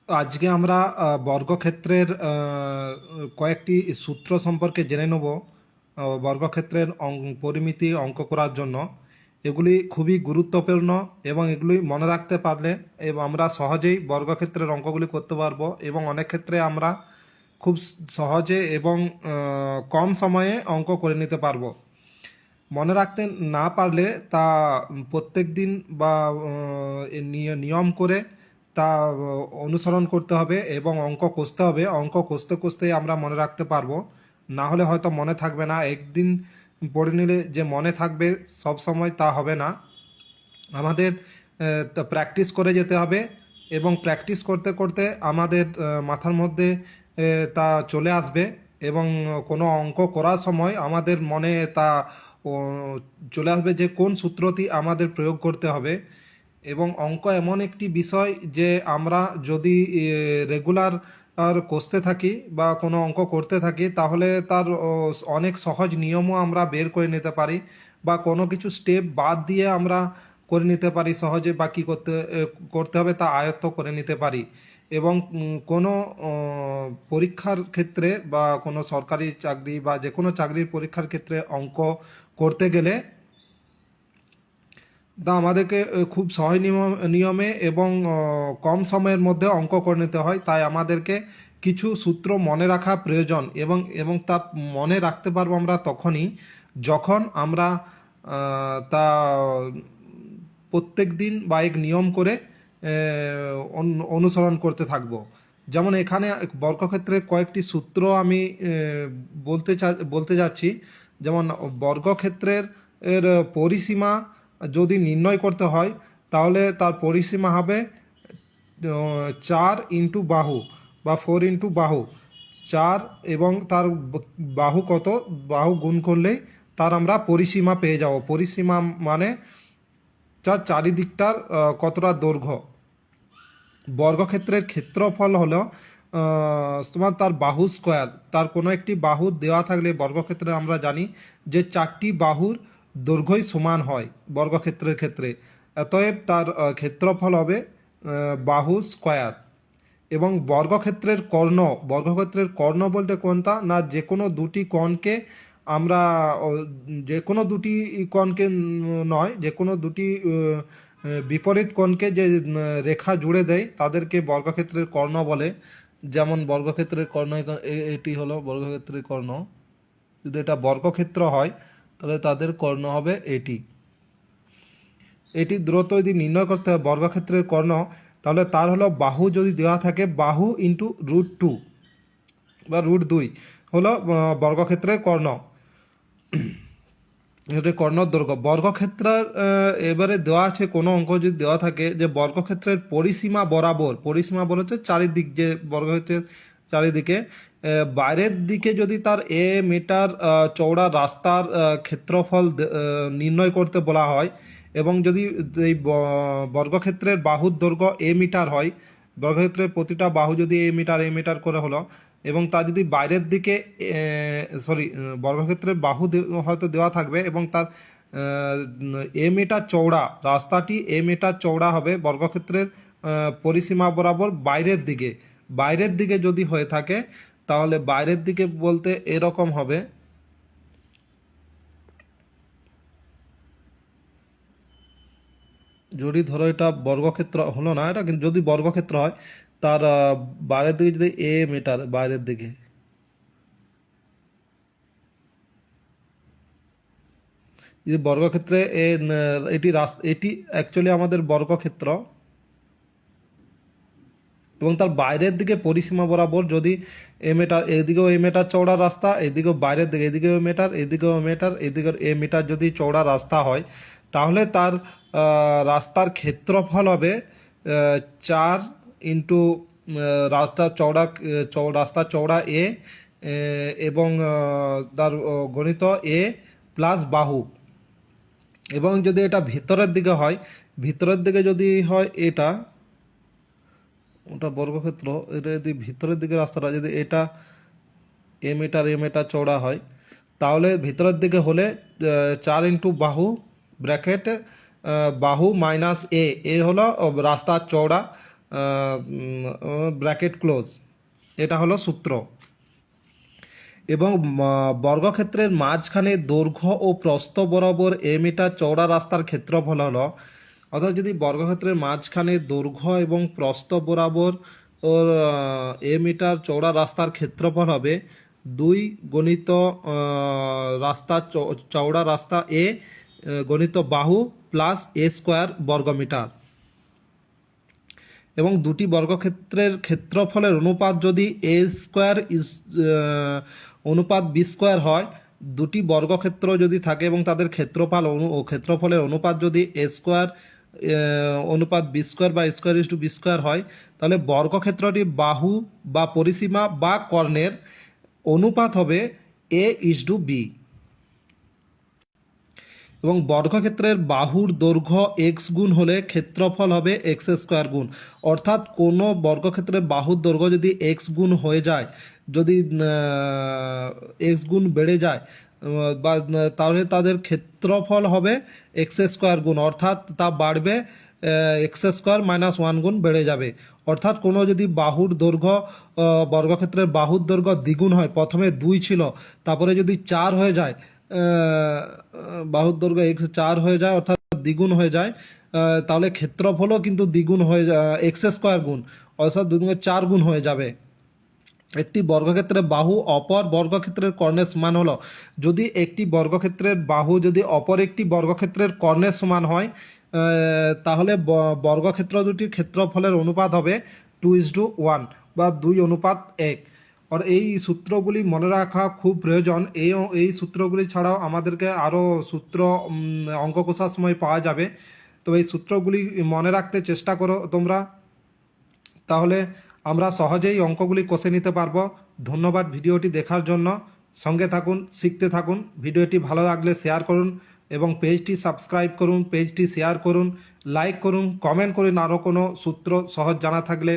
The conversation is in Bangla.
আজকে আমরা বর্গক্ষেত্রের কয়েকটি সূত্র সম্পর্কে জেনে নেব। বর্গক্ষেত্রের পরিমিতি অঙ্ক করার জন্য এগুলি খুবই গুরুত্বপূর্ণ এবং এগুলি মনে রাখতে পারলে এবং আমরা সহজেই বর্গক্ষেত্রের অঙ্কগুলি করতে পারবো এবং অনেক ক্ষেত্রে আমরা খুব সহজে এবং কম সময়ে অঙ্ক করে নিতে পারবো। মনে রাখতে না পারলে তা প্রত্যেক দিন বা নিয়ম করে তা অনুসরণ করতে হবে এবং অঙ্ক কষতে হবে। অঙ্ক কষতে কষতেই আমরা মনে রাখতে পারবো, না হলে হয়তো মনে থাকবে না। একদিন পড়ে নিলে যে মনে থাকবে সব সময় তা হবে না। আমাদের প্র্যাকটিস করে যেতে হবে এবং প্র্যাকটিস করতে করতে আমাদের মাথার মধ্যে তা চলে আসবে এবং কোনো অঙ্ক করার সময় আমাদের মনে তা ও, চলে আসবে যে কোন সূত্রটি আমাদের প্রয়োগ করতে হবে। এবং অঙ্ক এমন একটি বিষয় যে আমরা যদি রেগুলার আর কষতে থাকি বা কোনো অঙ্ক করতে থাকি তাহলে তার অনেক সহজ নিয়মও আমরা বের করে নিতে পারি বা কোনো কিছু স্টেপ বাদ দিয়ে আমরা করে নিতে পারি সহজে, বা কী করতে করতে হবে তা আয়ত্ত করে নিতে পারি। এবং কোনো পরীক্ষার ক্ষেত্রে বা কোনো সরকারি চাকরি বা যে কোনো চাকরির পরীক্ষার ক্ষেত্রে অঙ্ক করতে গেলে তা আমাদেরকে খুব সহজ নিয়মে এবং কম সময়ের মধ্যে অঙ্ক করে নিতে হয়। তাই আমাদেরকে কিছু সূত্র মনে রাখা প্রয়োজন এবং এবং তা মনে রাখতে পারবো আমরা তখনই যখন আমরা তা প্রত্যেক দিন বা এক নিয়ম করে অনুসরণ করতে থাকবো। যেমন এখানে বর্গক্ষেত্রের কয়েকটি সূত্র আমি বলতে যাচ্ছি। যেমন বর্গক্ষেত্রের পরিসীমা যদি নির্ণয় করতে হয় তাহলে তার পরিসীমা হবে 4 × বাহু বা 4 × বাহু। 4 এবং তার বাহু কত, বাহু গুণ করলেই তার আমরা পরিসীমা পেয়ে যাব। পরিসীমা মানে তার চারিদিকটার কতটা দৈর্ঘ্য। বর্গক্ষেত্রের ক্ষেত্রফল হলো তোমার তার বাহু স্কোয়ার। তার কোনো একটি বাহু দেওয়া থাকলে বর্গক্ষেত্রে আমরা জানি যে 4টি বাহুর দৈর্ঘ্যই সমান হয় বর্গক্ষেত্রের ক্ষেত্রে। অতএব তার ক্ষেত্রফল হবে বাহু স্কোয়ার। এবং বর্গক্ষেত্রের কর্ণ বলতে কোনটা না, যে কোনো দুটি কোণকে আমরা যে কোনো দুটি কোণকে নয়, যে কোনো দুটি বিপরীত কোণকে যে রেখা জুড়ে দেয় তাদেরকে বর্গক্ষেত্রের কর্ণ বলে। যেমন বর্গক্ষেত্রের কর্ণ এটি হলো বর্গক্ষেত্রের কর্ণ। যদি এটা বর্গক্ষেত্র হয় তাহলে তাদের কর্ণ হবে এটি। এটি দূরত্ব যদি নির্ণয় করতে হয় বর্গক্ষেত্রের কর্ণ, তাহলে তার হলো বাহু যদি দেওয়া থাকে বাহু ইন্টু √2 বা √2 হলো বর্গক্ষেত্রের কর্ণ। এটা কর্ণর দৈর্ঘ্য। বর্গক্ষেত্রের এবারে দেওয়া আছে কোনো অঙ্ক যদি দেওয়া থাকে যে বর্গক্ষেত্রের পরিসীমা বরাবর, পরিসীমা বলেছে চারিদিক, যে বর্গক্ষেত্রের চারিদিকে বাইরের দিকে যদি তার মিটার চওড়া রাস্তার ক্ষেত্রফল নির্ণয় করতে বলা হয় এবং যদি এই বর্গক্ষেত্রের বাহুর দৈর্ঘ্য মিটার হয়, বর্গক্ষেত্রের প্রতিটা বাহু যদি মিটার করে হলো, এবং তা যদি বাইরের দিকে বর্গক্ষেত্রের বাহু হয়তো দেওয়া থাকবে এবং তার মিটার চওড়া, রাস্তাটি মিটার চওড়া হবে বর্গক্ষেত্রের পরিসীমা বরাবর বাইরের দিকে যদি হয়ে থাকে তাহলে বাইরের দিকে বলতে এরকম হবে। যদি ধরো এটা বর্গক্ষেত্র হলো না, এটা কিন্তু যদি বর্গক্ষেত্র হয় তার বাইরের দিকে যদি মিটার বাইরের দিকে, যে বর্গক্ষেত্রে এটি অ্যাকচুয়ালি আমাদের বর্গক্ষেত্র এবং তার বাইরের দিকে পরিসীমা বরাবর যদি মিটার, এদিকেও মিটার চওড়া রাস্তা, এদিকেও বাইরের দিকে, এদিকেও মিটার, এদিকেও মিটার, এদিকেও মিটার যদি চওড়া রাস্তা হয় তাহলে তার রাস্তার ক্ষেত্রফল হবে 4 ইন্টু রাস্তা চওড়া এবং তার গণিত প্লাস বাহু। এবং যদি এটা ভিতরের দিকে হয়, ভিতরের দিকে যদি হয় এটা, ওটা বর্গক্ষেত্র, এটা যদি ভিতরের দিকে রাস্তাটা যদি এটা মিটার চওড়া হয় তাহলে ভিতরের দিকে হলে 4 ইন্টু বাহু ব্র্যাকেট বাহু মাইনাস হলো রাস্তার চওড়া। ব্র্যাকেট ক্লোজ, এটা হলো সূত্র। এবং বর্গক্ষেত্রের মাঝখানে দৈর্ঘ্য ও প্রস্থ বরাবর মিটার চওড়া রাস্তার ক্ষেত্রফল হলো, অর্থাৎ যদি বর্গক্ষেত্রের মাঝখানে দৈর্ঘ্য এবং প্রস্থ বরাবর ওর মিটার চওড়া রাস্তার ক্ষেত্রফল হবে 2 গণিত রাস্তা চওড়া রাস্তা গণিত বাহু প্লাস স্কোয়ার বর্গমিটার। এবং দুটি বর্গক্ষেত্রের ক্ষেত্রফলের অনুপাত যদি স্কোয়ার অনুপাত বি স্কোয়ার হয়, দুটি বর্গক্ষেত্র যদি থাকে এবং তাদের ক্ষেত্রফলের অনুপাত যদি স্কোয়ার অনুপাত বি স্কোয়ার বা square is to B square হয়, তাহলে বর্গক্ষেত্রটি বাহু বা পরিসীমা বা কর্ণের অনুপাত হবে ইস টু বি। এবং বর্গক্ষেত্রের বাহুর দৈর্ঘ্য এক্স গুণ হলে ক্ষেত্রফল হবে এক্স স্কোয়ার গুণ, অর্থাৎ কোনো বর্গক্ষেত্রের বাহুর দৈর্ঘ্য যদি এক্স গুণ হয়ে যায়, যদি এক্স গুণ বেড়ে যায় বা তাহলে তাদের ক্ষেত্রফল হবে এক্স স্কোয়ার গুণ, অর্থাৎ তা বাড়বে এক্স স্কোয়ার মাইনাস 1 গুণ বেড়ে যাবে। অর্থাৎ কোনো যদি বাহুর দৈর্ঘ্য বর্গক্ষেত্রের বাহুর দৈর্ঘ্য দ্বিগুণ হয়, প্রথমে 2 ছিল তারপরে যদি 4 হয়ে যায়, বাহুর দৈর্ঘ্য এক্স 4 হয়ে যায় অর্থাৎ দ্বিগুণ হয়ে যায়, তাহলে ক্ষেত্রফলও কিন্তু দ্বিগুণ হয়ে যায়, এক্স স্কোয়ার গুণ, অর্থাৎ 2 গুণে 4 গুণ হয়ে যাবে। একটি বর্গক্ষেত্রের বাহু অপর বর্গক্ষেত্রের কর্ণের সমান হলো, যদি একটি বর্গক্ষেত্রের বাহু যদি অপর একটি বর্গক্ষেত্রের কর্ণের সমান হয়, তাহলে বর্গক্ষেত্র দুটির ক্ষেত্রফলের অনুপাত হবে 2:1 বা 2:1। আর এই সূত্রগুলি মনে রাখা খুব প্রয়োজন। এই সূত্রগুলি ছাড়াও আমাদেরকে আরও সূত্র অঙ্ক কষার সময় পাওয়া যাবে, তো এই সূত্রগুলি মনে রাখতে চেষ্টা করো তোমরা, তাহলে আমরা সহজেই অঙ্কগুলি কষে নিতে পারবো। ধন্যবাদ ভিডিওটি দেখার জন্য। সঙ্গে থাকুন, শিখতে থাকুন। ভিডিওটি ভালো লাগলে শেয়ার করুন এবং পেজটি সাবস্ক্রাইব করুন, পেজটি শেয়ার করুন, লাইক করুন, কমেন্ট করুন। আরও কোনো সূত্র সহজ জানা থাকলে